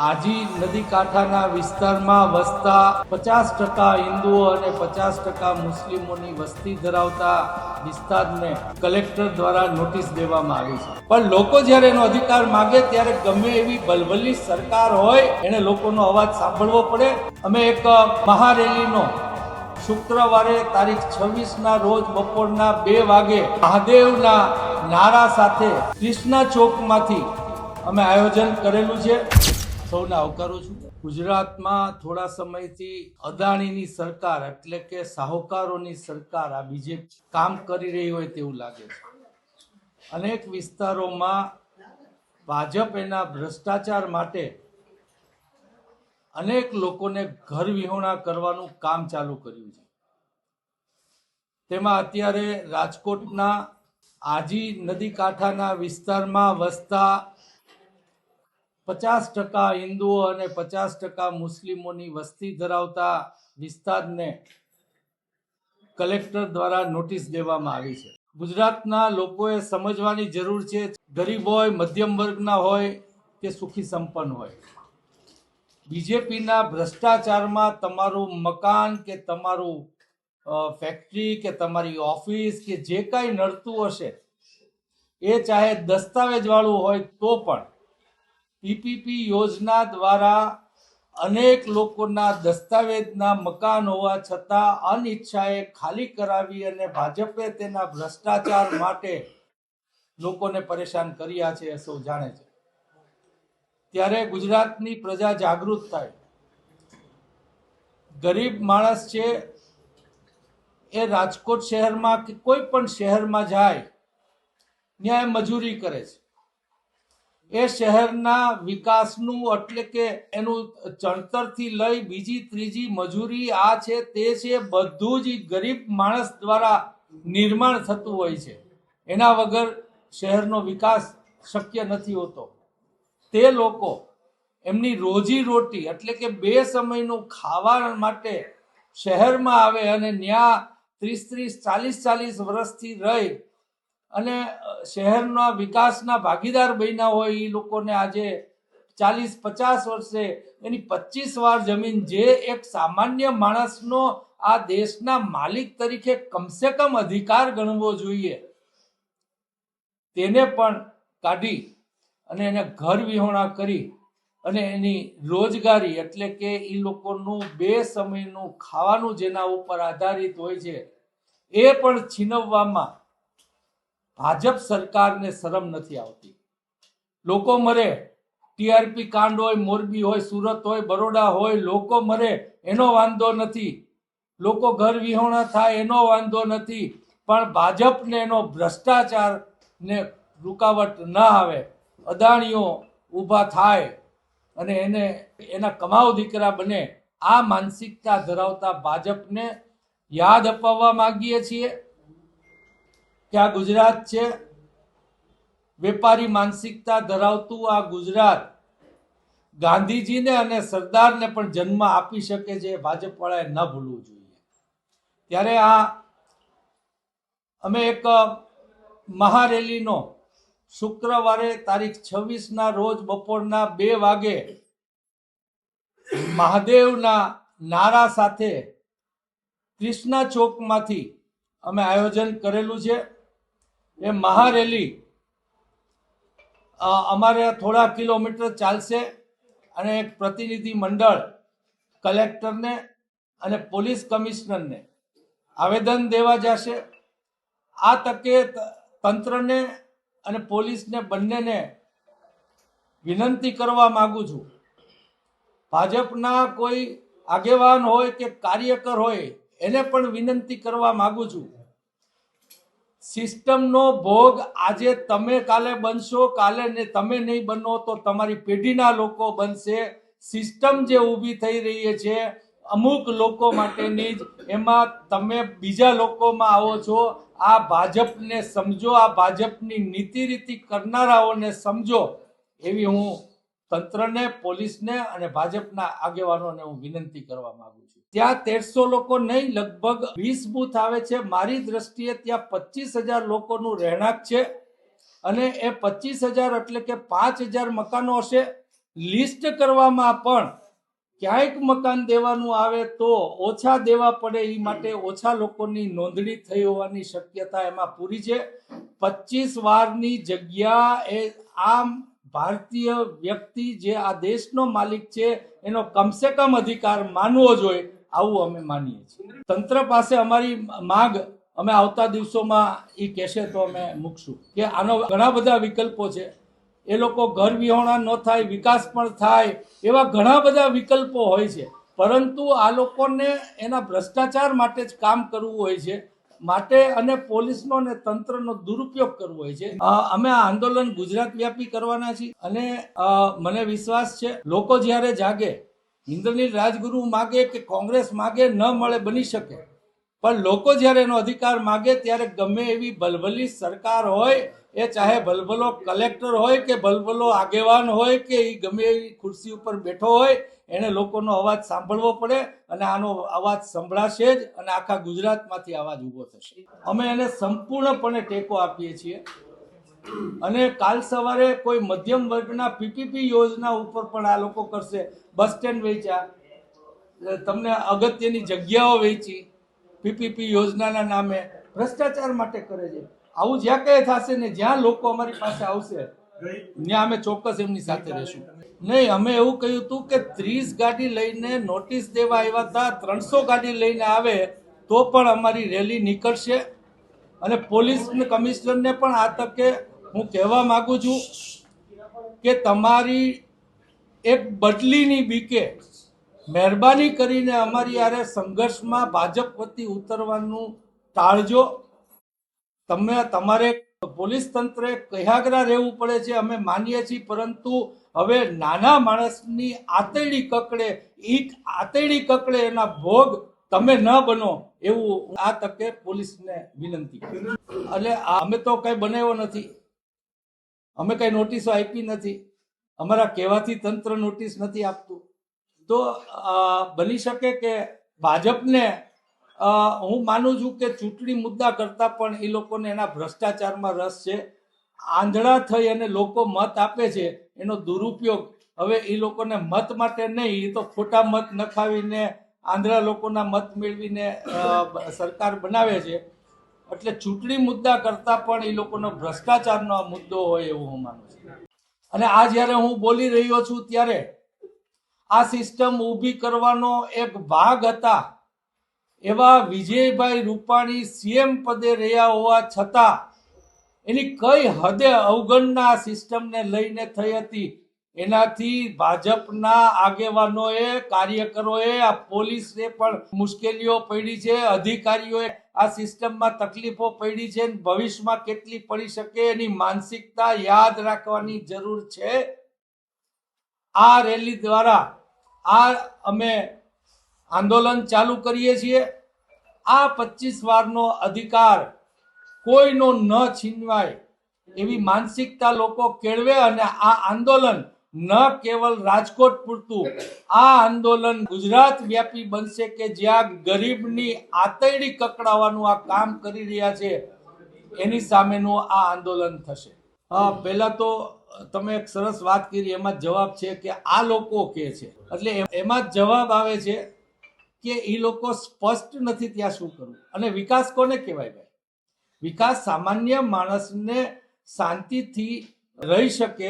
આજી નદી કાંઠાના વિસ્તારમાં વસતા 50% હિન્દુઓ અને 50% મુસ્લિમોની વસ્તી ધરાવતા વિસ્તારને કલેક્ટર દ્વારા નોટિસ દેવામાં આવી છે, પણ લોકો જ્યારે એનો અધિકાર માંગે ત્યારે ગમે એવી ભલભલી સરકાર હોય એને લોકોનો અવાજ સાંભળવો પડે. અમે એક મહારેલીનો શુક્રવારે તારીખ 26ના રોજ બપોરના 2 વાગે મહાદેવના નારા સાથે કૃષ્ણા ચોકમાંથી અમે આયોજન કરેલું છે. સૌને આવકારું છું. ગુજરાતમાં થોડા સમયથી અદાણીની સરકાર એટલે કે સાહુકારોની સરકાર આ બીજેપી કામ કરી રહી હોય તેવું લાગે છે. અનેક વિસ્તારોમાં ભાજપ એના ભ્રષ્ટાચાર માટે અનેક લોકોને ઘર વિહોણા કરવાનું કામ ચાલુ કર્યું છે. તેમાં અત્યારે રાજકોટના આજી નદી કાંઠાના વિસ્તારમાં વસતા 50% હિન્દુઓ અને 50% મુસ્લિમોની વસ્તી ધરાવતા વિસ્તારને કલેક્ટર દ્વારા નોટિસ દેવામાં આવી છે. ગુજરાતના લોકોએ સમજવાની જરૂર છે. ગરીબ હોય, મધ્યમ વર્ગના હોય કે સુખી સંપન્ન હોય, બીજેપીના ભ્રષ્ટાચારમાં તમારું મકાન કે તમારું ફેક્ટરી કે તમારી ઓફિસ કે જે કાંઈ નડતું હશે એ ચાહે દસ્તાવેજ વાળું હોય તો પણ પીપીપી યોજના દ્વારા અનેક લોકોના દસ્તાવેજના મકાન હોવા છતાં અનિચ્છાએ ખાલી કરાવી અને ભાજપે તેના ભ્રષ્ટાચાર માટે લોકોને પરેશાન કર્યા છે એ સૌ જાણે છે. ત્યારે ગુજરાતની પ્રજા જાગૃત થાય. ગરીબ માણસ છે એ રાજકોટ શહેરમાં કે કોઈ પણ શહેરમાં જાય ત્યાં મજૂરી કરે છે. એ શહેરના વિકાસનું એટલે કે એનું ચણતરથી લઈ બીજી ત્રીજી મજૂરી આ છે તે છે બધું જ ગરીબ માણસ દ્વારા નિર્માણ થતું હોય છે. એના વગર શહેરનો વિકાસ શક્ય નથી હોતો. તે લોકો એમની રોજી રોટી એટલે કે 2 સમયનું ખાવા માટે શહેરમાં આવે અને ત્યાં 30-40 વર્ષથી રહી અને શહેરના વિકાસના ભાગીદાર બન્યા હોય એ લોકોને આજે 40-50 વર્ષે એની 25 વાર જમીન જે એક સામાન્ય માણસનો આ દેશના માલિક તરીકે કમસે કમ અધિકાર ગણવો જોઈએ તેને પણ કાઢી અને એને ઘર વિહોણા કરી અને એની રોજગારી એટલે કે એ લોકોનું 2 સમયનું ખાવાનું જેના ઉપર આધારિત હોય છે એ પણ છીનવવામાં ભાજપ સરકારને શરમ નથી આવતી. લોકો મરે, ટીઆરપી કાંડ હોય, મોરબી હોય, સુરત હોય, બરોડા હોય, લોકો મરે એનો વાંધો નથી, લોકો ઘર વિહોણા થાય એનો વાંધો નથી, પણ ભાજપને એનો ભ્રષ્ટાચારને રૂકાવટ ન આવે, અદાણીઓ ઊભા થાય અને એને એના કમાવ દીકરા બને, આ માનસિકતા ધરાવતા ભાજપને યાદ અપાવવા માંગીએ છીએ કે આ ગુજરાત છે વેપારી માનસિકતા ધરાવતું આ ગુજરાત ગાંધીજીને અને સરદારને પણ જન્મ આપી શકે છે. ભાજપ વાળાએ ન ભૂલવું જોઈએ. ત્યારે અમે એક મહારેલીનો શુક્રવારે તારીખ 26ના રોજ બપોરના 2 વાગે મહાદેવના નારા સાથે કૃષ્ણા ચોકમાંથી અમે આયોજન કરેલું છે. એ મહારેલી અમારે થોડા કિલોમીટર ચાલશે અને એક પ્રતિનિધિ મંડળ કલેક્ટરને અને પોલીસ કમિશનરને આવેદન દેવા જશે. આ તકે તંત્રને અને પોલીસને બંનેને વિનંતી કરવા માંગુ છું, ભાજપના કોઈ આગેવાન હોય કે કાર્યકર હોય એને પણ વિનંતી કરવા માંગુ છું, સિસ્ટમનો ભોગ આજે તમે કાલે બનશો, કાલે તમે નહીં બનો તો તમારી પેઢીના લોકો બનશે. સિસ્ટમ જે ઊભી થઈ રહી છે અમુક લોકો માટેની જ, એમાં તમે બીજા લોકોમાં આવો છો. આ ભાજપને સમજો, આ ભાજપની નીતિ રીતિ કરનારાઓને સમજો એવી હું તંત્રને, પોલીસને અને ભાજપના આગેવાનોને હું વિનંતી કરવા માંગુ છું. ત્યાં 1300 લોકો નહીં, લગભગ 20 બૂથ આવે છે. મારી દ્રષ્ટિએ ત્યાં 25,000 લોકોનું રહેણાંક છે અને એ 25,000 એટલે કે 5,000 મકાનો હશે. લિસ્ટ કરવામાં પણ ક્યાંક મકાન દેવાનું આવે તો ઓછા દેવા પડે એ માટે ઓછા લોકોની નોંધણી થઈ હોવાની શક્યતા એમાં પૂરી છે. 25 વારની જગ્યા એ આમ ભારતીય વ્યક્તિ જે આ દેશનો માલિક છે એનો કમસે કમ અધિકાર માનવો જોઈએ, આવું અમે માનીએ છીએ. તંત્ર પાસે અમારી માંગ અમે આવતા દિવસોમાં એ કહેશે તો અમે મૂકશું કે આનો ઘણા બધા વિકલ્પો છે. એ લોકો ઘર વિહોણા ન થાય, વિકાસ પણ થાય, એવા ઘણા બધા વિકલ્પો હોય છે. પરંતુ આ લોકોને એના ભ્રષ્ટાચાર માટે જ કામ કરવું હોય છે માટે અને પોલીસનો અને તંત્રનો દુરુપયોગ કરવો હોય છે. અમે આ આંદોલન ગુજરાત વ્યાપી કરવાના છીએ અને મને વિશ્વાસ છે લોકો જ્યારે જાગે, ઇન્દ્રનીલ રાજગુરુ માગે કે કોંગ્રેસ માગે ન મળે બની શકે, પણ લોકો જ્યારે એનો અધિકાર માગે ત્યારે ગમે એવી ભલભલી સરકાર હોય, એ ચાહે ભલભલો કલેક્ટર હોય કે ભલભલો આગેવાન હોય કે એ ગમે એવી ખુરશી ઉપર બેઠો હોય, એને લોકોનો અવાજ સાંભળવો પડે અને આનો અવાજ સંભળાશે જ અને આખા ગુજરાતમાંથી અવાજ ઊભો થશે. અમે એને સંપૂર્ણપણે ટેકો આપીએ છીએ અને કાલ સવારે કોઈ મધ્યમ વર્ગના પીપીપી યોજના ઉપર પણ આ લોકો કરશે. બસ સ્ટેન્ડ વેચ્યા, તમને અગત્યની જગ્યાઓ વેચી, પીપીપી યોજનાના નામે ભ્રષ્ટાચાર માટે કરે છે. આવું જ્યાં કંઈ થશે ને જ્યાં લોકો અમારી પાસે આવશે ત્યાં અમે ચોક્કસ એમની સાથે રહેશું. નહીં, અમે એવું કહ્યું હતું કે 30 ગાડી લઈને નોટિસ દેવા આવ્યા હતા, 300 ગાડી લઈને આવે તો પણ અમારી રેલી નીકળશે. અને પોલીસ કમિશનરને પણ આ તકે હું કહેવા માંગુ છું કે તમારી એક બદલીની બીકે મહેરબાની કરીને અમારી યારે સંઘર્ષમાં ભાજપ વતી ઉતરવાનું ટાળજો. તમારે પોલીસ તંત્રે કયાગરા રહેવું પડે છે, અમે માનીએ છીએ, પરંતુ હવે નાના માણસની આતેડી કકડે એના ભોગ તમે ન બનો એવું આ તકે પોલીસને વિનંતી. એટલે અમે તો કઈ બનાવ્યો નથી, અમે કઈ નોટિસો આપી નથી, અમારા કહેવાથી તંત્ર નોટિસ નથી આપતું. તો બની શકે કે ભાજપને હું માનું છું કે ચૂંટણી મુદ્દા કરતાં પણ એ લોકોને એના ભ્રષ્ટાચારમાં રસ છે. આંધળા થઈ અને લોકો મત આપે છે એનો દુરુપયોગ હવે એ લોકોને મત માટે નહીં, એ તો ખોટા મત નખાવીને આંધળા લોકોના મત મેળવીને સરકાર બનાવે છે. એટલે ચૂંટણી મુદ્દા કરતાં પણ એ લોકોનો ભ્રષ્ટાચારનો મુદ્દો હોય એવું હું માનું છું. અને આ જ્યારે હું બોલી રહ્યો છું ત્યારે આ સિસ્ટમ ઊભી કરવાનો એક ભાગ હતા એવા વિજયભાઈ રૂપાણી સીએમ પદે રહ્યા હોવા છતાં એની કઈ હદે અવગણના આ સિસ્ટમને લઈને થઈ હતી, એનાથી ભાજપના આગેવાનોએ, કાર્યકરોએ, આ પોલીસે પણ મુશ્કેલીઓ પડી છે, અધિકારીઓએ આ સિસ્ટમમાં તકલીફો પડી છે, ભવિષ્યમાં કેટલી પડી શકે એની માનસિકતા યાદ રાખવાની જરૂર છે. આ રેલી દ્વારા આ અમે આંદોલન ચાલુ કરીએ છીએ. આ 25 વારનો અધિકાર કોઈનો ન છીનવાય એવી માનસિકતા લોકો કેળવે અને આ આંદોલન ન કેવલ રાજકોટ પૂરતું, આ આંદોલન ગુજરાત વ્યાપી બનશે કે જ્યાં ગરીબની આતરડી કકડાવવાનું આ કામ કરી રહ્યા છે એની સામેનું આ આંદોલન થશે. પહેલા તો તમે એક સરસ વાત કરી, એમાં જવાબ છે કે આ લોકો કહે છે, એટલે એમાં જ જવાબ આવે છે કે એ લોકો સ્પષ્ટ નથી ત્યાં શું કરવું. અને વિકાસ કોને કહેવાય ભાઈ? વિકાસ સામાન્ય માણસને શાંતિથી રહી શકે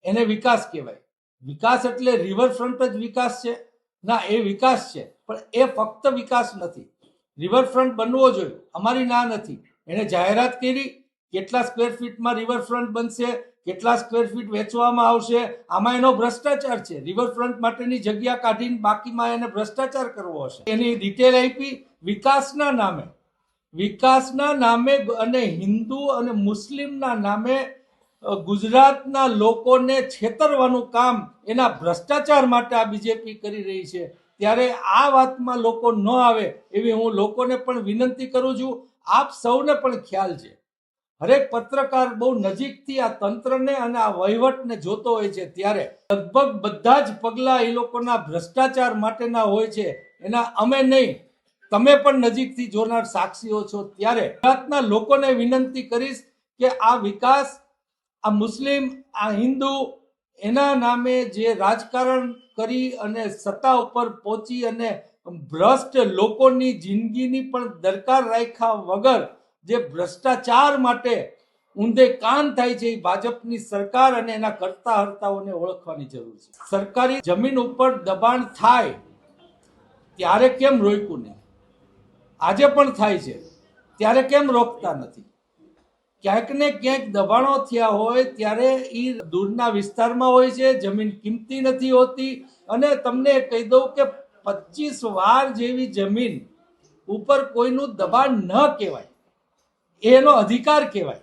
એને વિકાસ કહેવાય. વિકાસ એટલે રિવરફ્રન્ટ જ વિકાસ છે? ના, એ વિકાસ છે, પણ એ ફક્ત વિકાસ નથી. રિવરફ્રન્ટ બનવો જોઈએ, અમારી ના નથી. એને જાહેરાત કરી કેટલા સ્ક્વેર ફીટમાં રિવરફ્રન્ટ બનશે, કેટલા સ્ક્વેર ફીટ વેચવામાં આવશે, આમાં એનો ભ્રષ્ટાચાર છે. રિવરફ્રન્ટ માટેની જગ્યા કાઢીને બાકીમાં એને ભ્રષ્ટાચાર કરવો હશે. એની ડિટેલ આપી વિકાસના નામે અને હિન્દુ અને મુસ્લિમના નામે ગુજરાતના લોકોને છેતરવાનું કામ એના ભ્રષ્ટાચાર માટે આ બીજેપી કરી રહી છે. ત્યારે આ વાતમાં લોકો ન આવે એવી હું લોકોને પણ વિનંતી કરું છું. આપ સૌને પણ ખ્યાલ છે, હરેક પત્રકાર બહુ નજીકથી આ તંત્રને અને આ વહીવટને જોતો હોય છે, ત્યારે લગભગ બધા જ પગલા એ લોકોના ભ્રષ્ટાચાર માટેના હોય છે. એના અમે નહીં, તમે પણ નજીકથી જોનાર સાક્ષીઓ છો. ત્યારે ગુજરાતના લોકોને વિનંતી કરીશ કે આ વિકાસ, આ મુસ્લિમ, આ હિન્દુ એના નામે જે રાજકારણ કરી અને સત્તા ઉપર પહોંચી અને ભ્રષ્ટ લોકોની જિંદગીની પણ દરકાર રાખ્યા વગર જે ભ્રષ્ટાચાર માટે ઊંધે કાન થાય છે, એ ભાજપની સરકાર અને એના કરતા હર્તાઓને ઓળખવાની જરૂર છે. સરકારી જમીન ઉપર દબાણ થાય ત્યારે કેમ રોક્યું નહીં? આજે પણ થાય છે ત્યારે કેમ રોકતા નથી? ક્યાંક ને ક્યાંક દબાણો થયા હોય ત્યારે એ દૂરના વિસ્તારમાં હોય છે, જમીન કિંમતી નથી હોતી. અને તમને કહી દઉં કે 25 વાર જેવી જમીન ઉપર કોઈનું દબાણ ન કહેવાય, એનો અધિકાર કહેવાય.